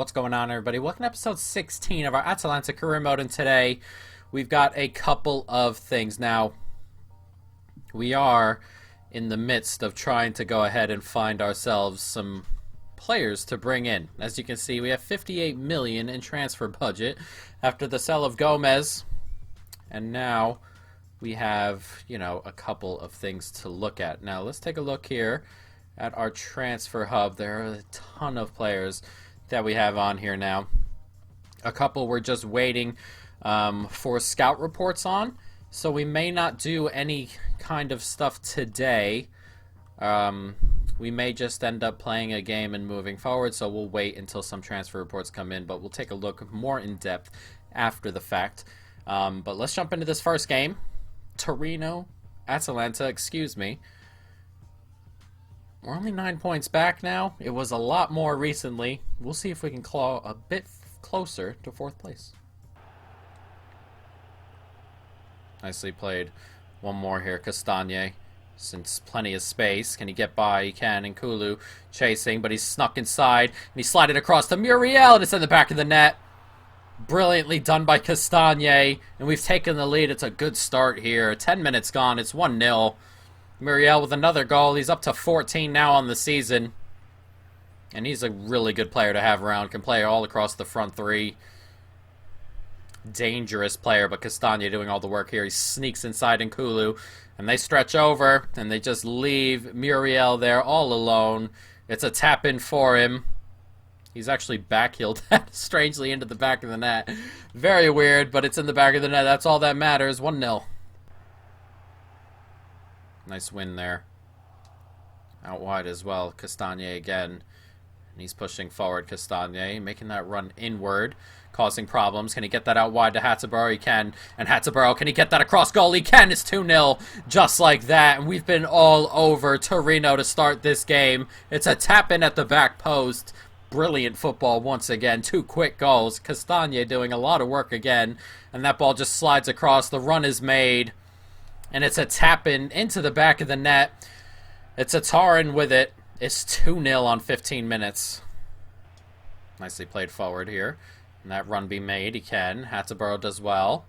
What's going on, everybody? Welcome to episode 16 of our Atalanta career mode, and today we've got a couple of things. Now, we are in the midst of trying to go ahead and find ourselves some players to bring in. As you can see, we have 58 million in transfer budget after the sale of Gomez, and now we have, a couple of things to look at. Now, let's take a look here at our transfer hub. There are a ton of players that we have on here now. A couple we're just waiting for scout reports on, so we may not do any kind of stuff today. We may just end up playing a game and moving forward, so we'll wait until some transfer reports come in, but we'll take a look more in depth after the fact. But let's jump into this first game. Atalanta, excuse me. We're only 9 points back now. It was a lot more recently. We'll see if we can claw a bit closer to 4th place. Nicely played. One more here. Castagne. Since plenty of space. Can he get by? He can. And Kulu chasing, but he's snuck inside. And he slided across to Muriel, and it's in the back of the net. Brilliantly done by Castagne. And we've taken the lead. It's a good start here. 10 minutes gone. It's 1-0. Muriel with another goal. He's up to 14 now on the season. And he's a really good player to have around. Can play all across the front three. Dangerous player, but Castagne doing all the work here. He sneaks inside in Kulu. And they stretch over. And they just leave Muriel there all alone. It's a tap-in for him. He's actually backheeled that strangely into the back of the net. Very weird, but it's in the back of the net. That's all that matters. 1-0. Nice win there. Out wide as well. Castagne again. And he's pushing forward. Castagne making that run inward. Causing problems. Can he get that out wide to Hattaboro? He can. And Hattaboro, can he get that across goal? He can. It's 2-0. Just like that. And we've been all over Torino to start this game. It's a tap-in at the back post. Brilliant football once again. 2 quick goals. Castagne doing a lot of work again. And that ball just slides across. The run is made. And it's a tap-in into the back of the net. It's a tar-in with it. It's 2-0 on 15 minutes. Nicely played forward here. And that run be made. He can. Hattaboro does well.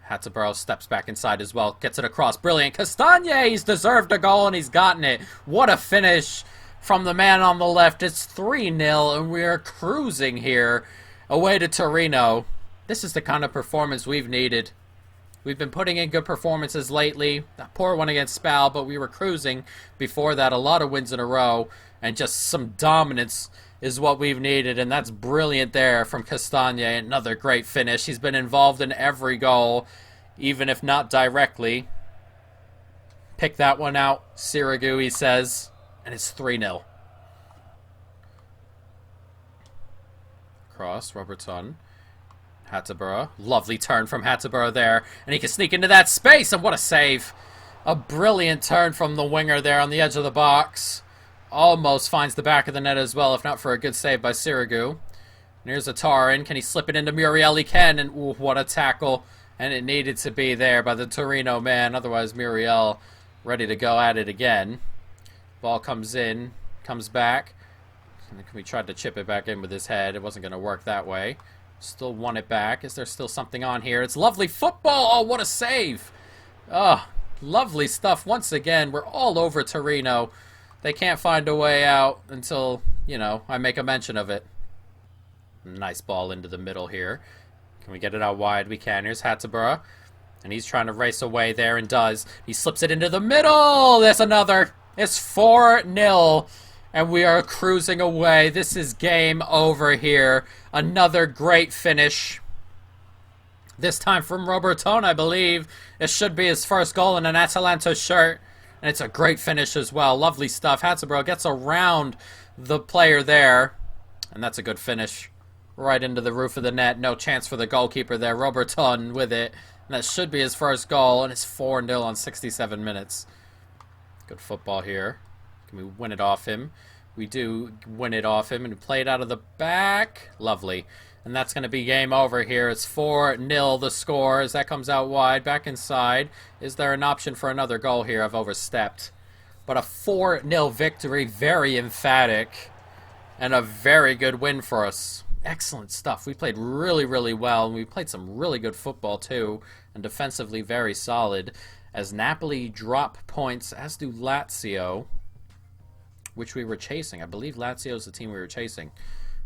Hattaboro steps back inside as well. Gets it across. Brilliant. Castagne, he's deserved a goal and he's gotten it. What a finish from the man on the left. It's 3-0 and we are cruising here away to Torino. This is the kind of performance we've needed. We've been putting in good performances lately. A poor one against Spal, but we were cruising before that. A lot of wins in a row. And just some dominance is what we've needed. And that's brilliant there from Castagne. Another great finish. He's been involved in every goal, even if not directly. Pick that one out. Sirigu, he says. And it's 3-0. Cross, Robertson. Hattaboro. Lovely turn from Hattaboro there. And he can sneak into that space. And what a save. A brilliant turn from the winger there on the edge of the box. Almost finds the back of the net as well, if not for a good save by Sirigu. And here's a tar-in. Can he slip it into Muriel? He can. And ooh, what a tackle. And it needed to be there by the Torino man. Otherwise, Muriel ready to go at it again. Ball comes in. Comes back. And we tried to chip it back in with his head. It wasn't going to work that way. Still won it back. Is there still something on here? It's lovely football. Oh, what a save. Oh, lovely stuff. Once again, we're all over Torino. They can't find a way out until, I make a mention of it. Nice ball into the middle here. Can we get it out wide? We can. Here's Hattaboro. And he's trying to race away there and does. He slips it into the middle. There's another. It's 4-0. And we are cruising away. This is game over here. Another great finish. This time from Robertson, I believe. It should be his first goal in an Atalanta shirt. And it's a great finish as well. Lovely stuff. Hattaboro gets around the player there. And that's a good finish. Right into the roof of the net. No chance for the goalkeeper there. Robertson with it. And that should be his first goal. And it's 4-0 on 67 minutes. Good football here. Can we win it off him? We do win it off him and play it out of the back. Lovely. And that's going to be game over here. It's 4-0 the score as that comes out wide. Back inside. Is there an option for another goal here? I've overstepped. But a 4-0 victory. Very emphatic. And a very good win for us. Excellent stuff. We played really, really well, and we played some really good football too, and defensively very solid. As Napoli drop points, as do Lazio, which we were chasing. I believe Lazio is the team we were chasing.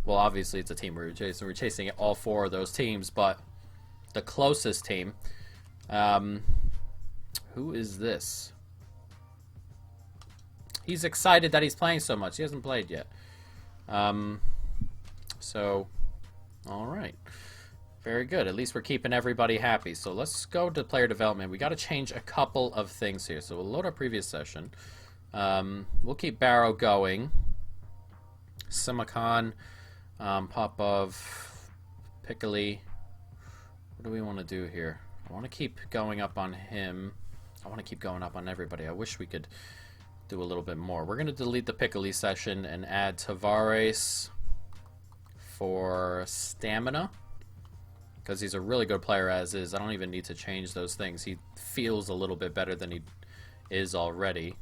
Well, obviously it's a team we were chasing. We were chasing all four of those teams, but the closest team. Who is this? He's excited that he's playing so much. He hasn't played yet. So, all right. Very good. At least we're keeping everybody happy. So let's go to player development. We got to change a couple of things here. So we'll load our previous session. We'll keep Barrow going. Simakan, Popov, Piccoli. What do we want to do here? I want to keep going up on him. I want to keep going up on everybody. I wish we could do a little bit more. We're going to delete the Piccoli session and add Tavares for stamina, because he's a really good player as is. I don't even need to change those things. He feels a little bit better than he is already.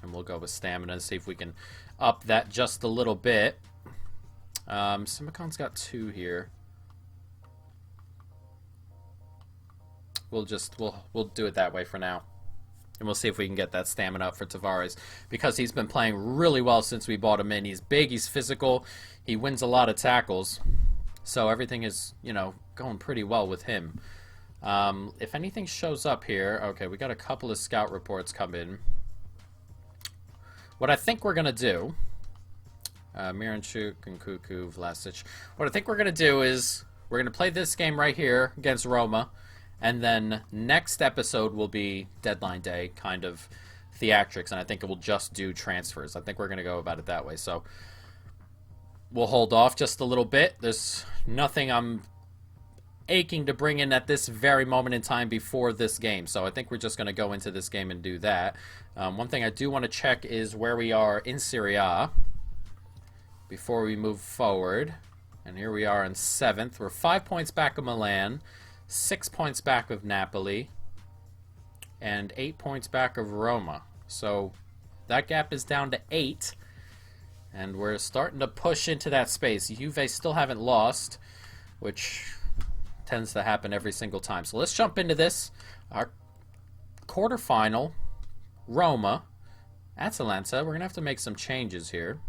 And we'll go with stamina and see if we can up that just a little bit. Simakan's got 2 here. We'll do it that way for now. And we'll see if we can get that stamina up for Tavares, because he's been playing really well since we bought him in. He's big, he's physical, he wins a lot of tackles. So everything is, you know, going pretty well with him. If anything shows up here, okay, we got a couple of scout reports come in. What I think we're going to do, Miranchuk, Nkuku, Vlasic, what I think we're going to do is we're going to play this game right here against Roma. And then next episode will be deadline day kind of theatrics, and I think it will just do transfers. I think we're going to go about it that way. So we'll hold off just a little bit. There's nothing I'm aching to bring in at this very moment in time before this game. So I think we're just going to go into this game and do that. One thing I do want to check is where we are in Serie A before we move forward. And here we are in 7th. We're 5 points back of Milan, 6 points back of Napoli, and 8 points back of Roma. So that gap is down to 8, and we're starting to push into that space. Juve still haven't lost, which tends to happen every single time. So let's jump into this. Our quarterfinal, Roma, Atalanta. We're going to have to make some changes here.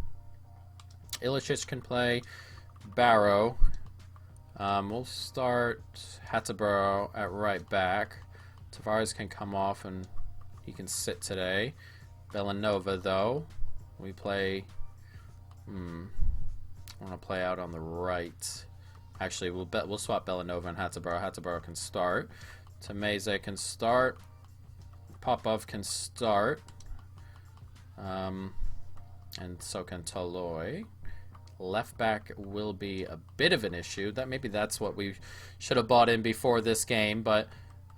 Ilicic can play, Barrow. We'll start Hattaboro at right back. Tavares can come off and he can sit today. Bellanova, though, we play... I want to play out on the right. Actually, we'll swap Bellanova and Hattaboro. Hattaboro can start. Tameze can start. Popov can start. And so can Toloi. Left back will be a bit of an issue. Maybe that's what we should have bought in before this game, but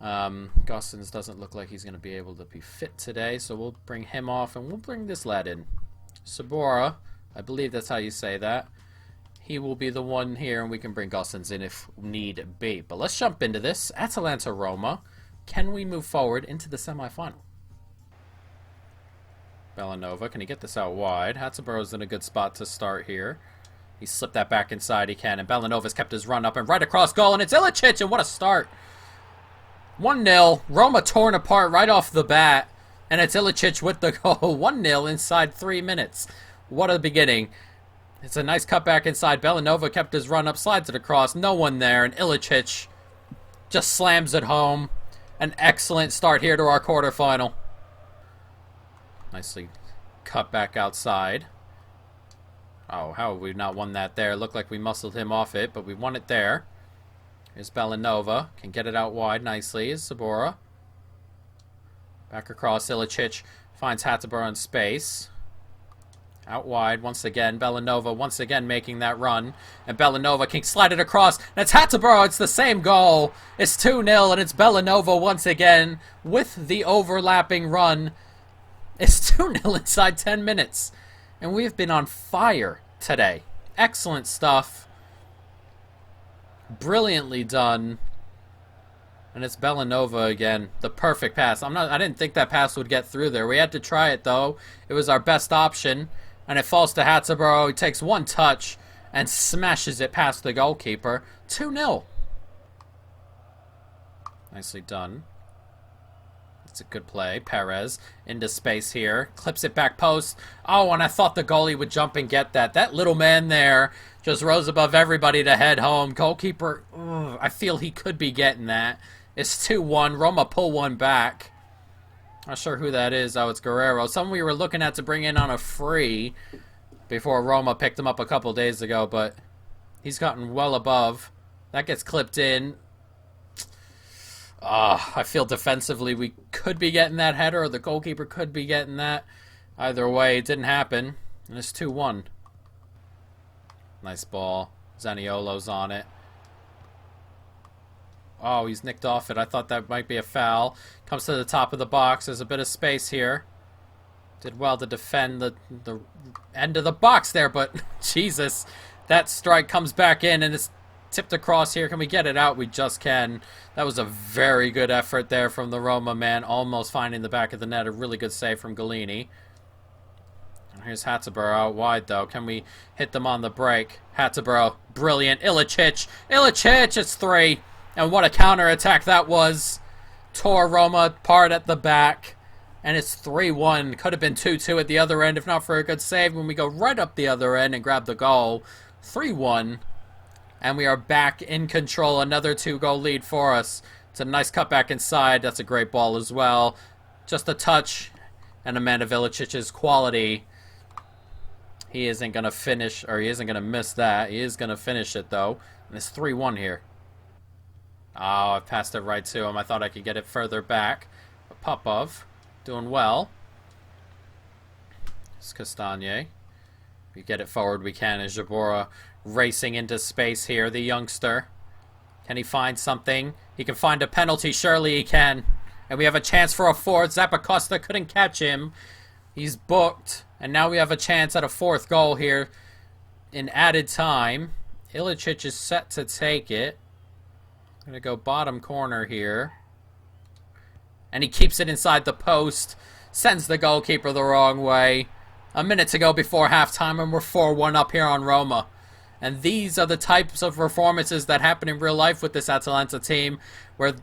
Gosens doesn't look like he's going to be able to be fit today, so we'll bring him off, and we'll bring this lad in. Sabora, I believe that's how you say that. He will be the one here, and we can bring Gosens in if need be. But let's jump into this. Atalanta-Roma. Can we move forward into the semifinal? Bellanova, can he get this out wide? Hatzaboro's in a good spot to start here. He slipped that back inside, he can, and Bellanova's kept his run up and right across goal, and it's Ilicic, and what a start. 1-0, Roma torn apart right off the bat, and it's Ilicic with the goal. 1-0 inside 3 minutes. What a beginning. It's a nice cutback inside. Bellanova kept his run up, slides it across, no one there, and Ilicic just slams it home. An excellent start here to our quarterfinal. Nicely cut back outside. Oh, how have we not won that there? Looked like we muscled him off it, but we won it there. Here's Bellanova. Can get it out wide nicely. Is Sabora. Back across. Ilicic finds Hattaboro in space. Out wide once again. Bellanova once again making that run. And Bellanova can slide it across. And it's Hattaboro. It's the same goal. It's 2-0, and it's Bellanova once again with the overlapping run. It's 2-0 inside 10 minutes. And we have been on fire today. Excellent stuff. Brilliantly done. And it's Bellanova again. The perfect pass. I didn't think that pass would get through there. We had to try it though. It was our best option. And it falls to Hattaboro. He takes one touch. and smashes it past the goalkeeper. 2-0. Nicely done. It's a good play. Perez into space here. Clips it back post. Oh, and I thought the goalie would jump and get that. That little man there just rose above everybody to head home. Goalkeeper, I feel he could be getting that. It's 2-1. Roma pull one back. Not sure who that is. Oh, it's Guerrero. Someone we were looking at to bring in on a free before Roma picked him up a couple days ago, but he's gotten well above. That gets clipped in. I feel defensively we could be getting that header, or the goalkeeper could be getting that. Either way, it didn't happen. And it's 2-1. Nice ball. Zaniolo's on it. Oh, he's nicked off it. I thought that might be a foul. Comes to the top of the box. There's a bit of space here. Did well to defend the end of the box there, but Jesus. That strike comes back in, and it's tipped across here. Can we get it out? We just can. That was a very good effort there from the Roma man. Almost finding the back of the net. A really good save from Galini. Here's Hatzabur out wide, though. Can we hit them on the break? Hatzabur, brilliant. Ilicic. Ilicic, it's 3. And what a counter-attack that was. Tore Roma apart at the back. And it's 3-1. Could have been 2-2 at the other end if not for a good save when we go right up the other end and grab the goal. 3-1. And we are back in control. Another 2-goal lead for us. It's a nice cutback inside. That's a great ball as well. Just a touch. And Amanda Ilicic's quality. He isn't going to finish, or he isn't going to miss that. He is going to finish it, though. And it's 3-1 here. Oh, I passed it right to him. I thought I could get it further back. But Popov doing well. It's Castagne. If we get it forward, we can. Is Jabora racing into space here, the youngster. Can he find something? He can find a penalty. Surely he can. And we have a chance for a fourth. Zappacosta couldn't catch him. He's booked. And now we have a chance at a fourth goal here in added time. Ilicic is set to take it. Going to go bottom corner here. And he keeps it inside the post. Sends the goalkeeper the wrong way. A minute to go before halftime, and we're 4-1 up here on Roma. And these are the types of performances that happen in real life with this Atalanta team, where,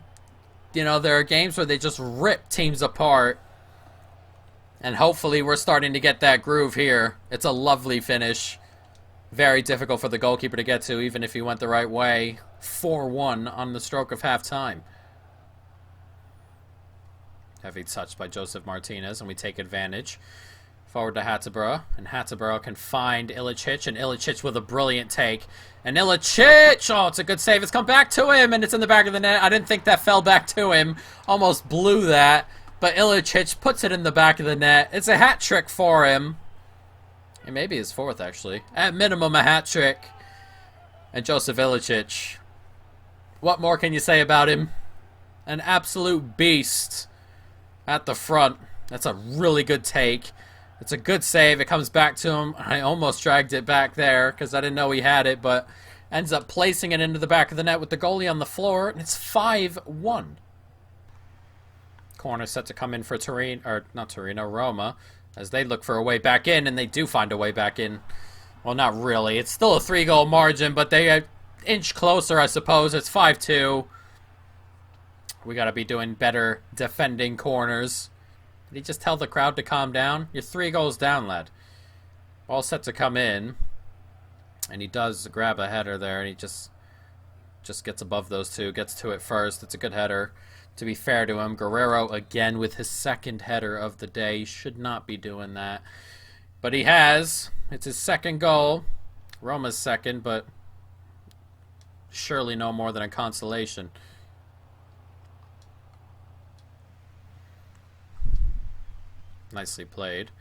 you know, there are games where they just rip teams apart. And hopefully we're starting to get that groove here. It's a lovely finish. Very difficult for the goalkeeper to get to, even if he went the right way. 4-1 on the stroke of halftime. Heavy touch by Joseph Martinez, and we take advantage. Forward to Hatzabur, and Hatzabur can find Ilicic, and Ilicic with a brilliant take. And Ilicic! Oh, it's a good save. It's come back to him, and it's in the back of the net. I didn't think that fell back to him. Almost blew that. But Ilicic puts it in the back of the net. It's a hat trick for him. It may be his fourth, actually. At minimum, a hat trick. And Joseph Ilicic. What more can you say about him? An absolute beast at the front. That's a really good take. It's a good save. It comes back to him. I almost dragged it back there because I didn't know he had it, but ends up placing it into the back of the net with the goalie on the floor, and it's 5-1. Corner set to come in for Roma, as they look for a way back in, and they do find a way back in. Well, not really. It's still a 3-goal margin, but they an inch closer, I suppose. It's 5-2. We got to be doing better defending corners. Did he just tell the crowd to calm down? You're 3 goals down, lad. All set to come in. And he does grab a header there, and he just gets above those two, gets to it first. It's a good header. To be fair to him, Guerrero again with his second header of the day. He should not be doing that. But he has. It's his second goal. Roma's second, but surely no more than a consolation. Nicely played.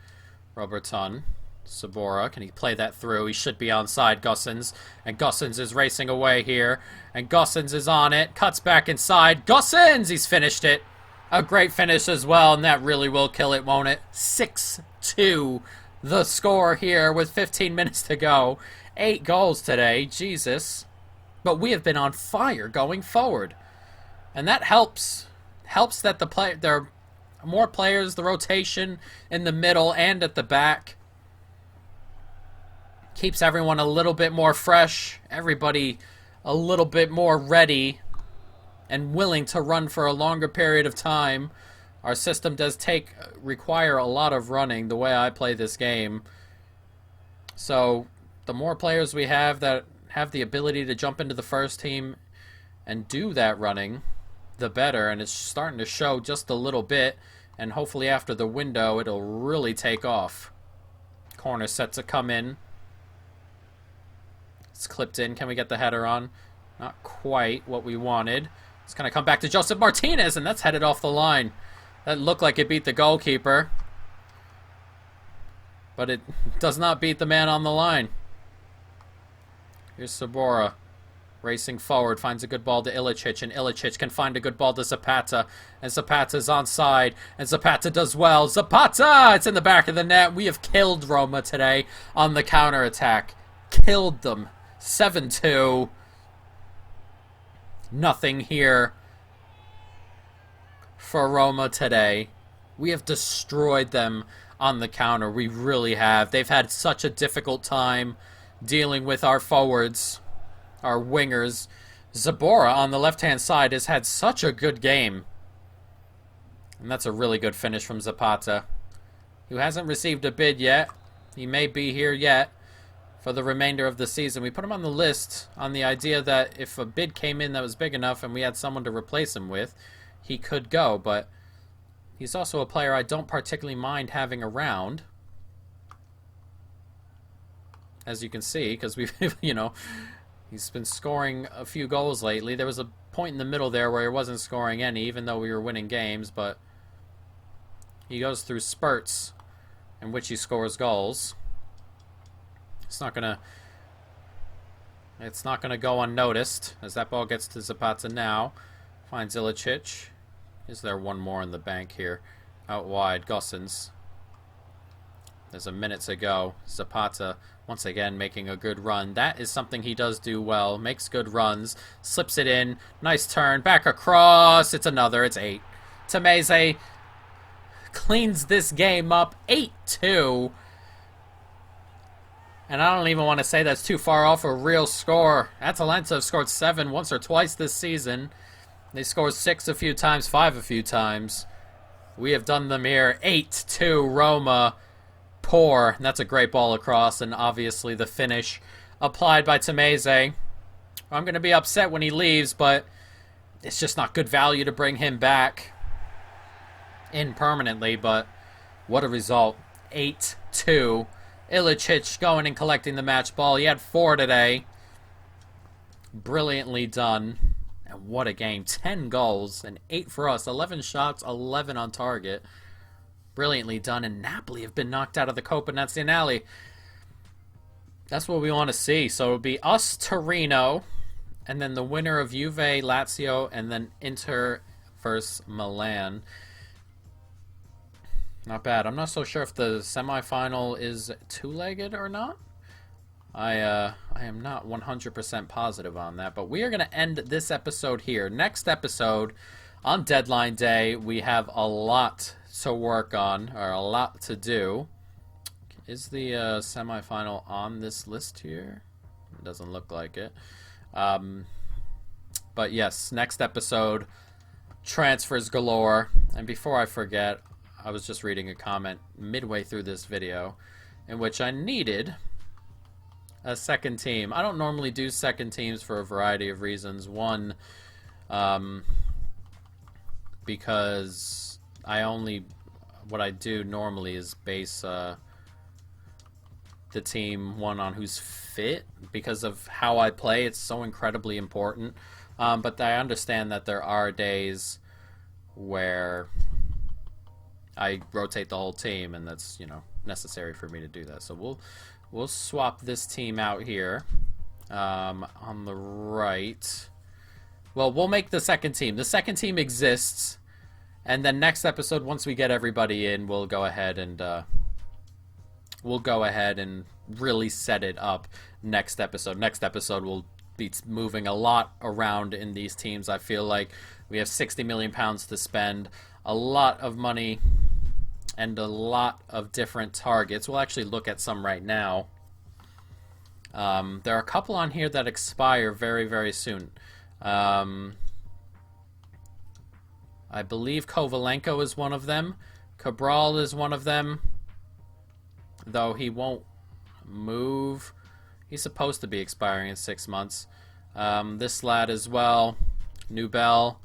Robertson. Sabora, can he play that through? He should be onside, Gossens. And Gossens is racing away here. And Gossens is on it. Cuts back inside. Gossens! He's finished it. A great finish as well, and that really will kill it, won't it? 6-2 the score here with 15 minutes to go. 8 goals today. Jesus. But we have been on fire going forward. And that helps. Helps that there are more players, the rotation in the middle and at the back. Keeps everyone a little bit more fresh, everybody a little bit more ready and willing to run for a longer period of time. Our system does require a lot of running the way I play this game. So the more players we have that have the ability to jump into the first team and do that running, the better. And it's starting to show just a little bit. And hopefully after the window, it'll really take off. Corner set to come in. It's clipped in. Can we get the header on? Not quite what we wanted. It's going to come back to Joseph Martinez, and that's headed off the line. That looked like it beat the goalkeeper. But it does not beat the man on the line. Here's Sabora. Racing forward, finds a good ball to Ilicic, and Ilicic can find a good ball to Zapata. And Zapata's onside, and Zapata does well. Zapata! It's in the back of the net. We have killed Roma today on the counter-attack. Killed them. 7-2. Nothing here for Roma today. We have destroyed them on the counter. We really have. They've had such a difficult time dealing with our forwards, our wingers. Zabora on the left-hand side has had such a good game. And that's a really good finish from Zapata, who hasn't received a bid yet. He may be here yet for the remainder of the season. We put him on the list on the idea that if a bid came in that was big enough and we had someone to replace him with, he could go. But he's also a player I don't particularly mind having around, as you can see, because we've, you know, he's been scoring a few goals lately. There was a point in the middle there where he wasn't scoring any, even though we were winning games, but he goes through spurts in which he scores goals. It's not gonna go unnoticed as that ball gets to Zapata now. Finds Ilicic. Is there one more in the bank here? Out wide, Gossens. There's a minute to go. Zapata once again making a good run. That is something he does do well. Makes good runs. Slips it in. Nice turn. Back across. It's another. It's 8. Tameze cleans this game up. 8-2. And I don't even want to say that's too far off a real score. Atalanta have scored 7 once or twice this season. They scored 6 a few times, 5 a few times. We have done them here. 8-2 Roma. Poor. And that's a great ball across. And obviously the finish applied by Tameze. I'm going to be upset when he leaves, but it's just not good value to bring him back in permanently. But what a result. 8-2. Ilicic going and collecting the match ball. He had 4 today. Brilliantly done. And what a game. 10 goals and 8 for us. 11 shots, 11 on target. Brilliantly done. And Napoli have been knocked out of the Coppa Nazionale. That's what we want to see. So it'll be us, Torino, and then the winner of Juve, Lazio, and then Inter versus Milan. Not bad. I'm not so sure if the semifinal is two-legged or not. I am not 100% positive on that, but we are going to end this episode here. Next episode, on deadline day, we have a lot to work on, or a lot to do. Is the semifinal on this list here? It doesn't look like it. But yes, next episode, transfers galore. And before I forget, I was just reading a comment midway through this video in which I needed a second team. I don't normally do second teams for a variety of reasons. One, because what I do normally is base the team one on who's fit. Because of how I play, it's so incredibly important. But I understand that there are days where I rotate the whole team, and that's, you know, necessary for me to do that. So we'll swap this team out here on the right. Well, we'll make the second team. The second team exists, and then next episode, once we get everybody in, we'll go ahead and really set it up. Next episode will be moving a lot around in these teams. I feel like we have 60 million pounds to spend, a lot of money, and a lot of different targets. We'll actually look at some right now. There are a couple on here that expire very, very soon. I believe Kovalenko is one of them. Cabral is one of them, though he won't move. He's supposed to be expiring in 6 months. This lad as well, Nubel.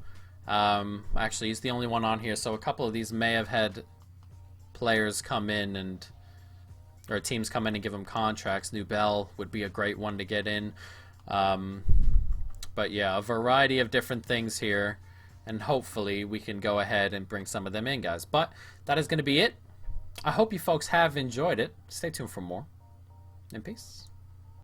Actually, he's the only one on here, so a couple of these may have had players come in and or teams come in and give him contracts. Nubel would be a great one to get in. But yeah, a variety of different things here, and hopefully we can go ahead and bring some of them in, guys. But that is going to be it. I hope you folks have enjoyed it. Stay tuned for more, and peace.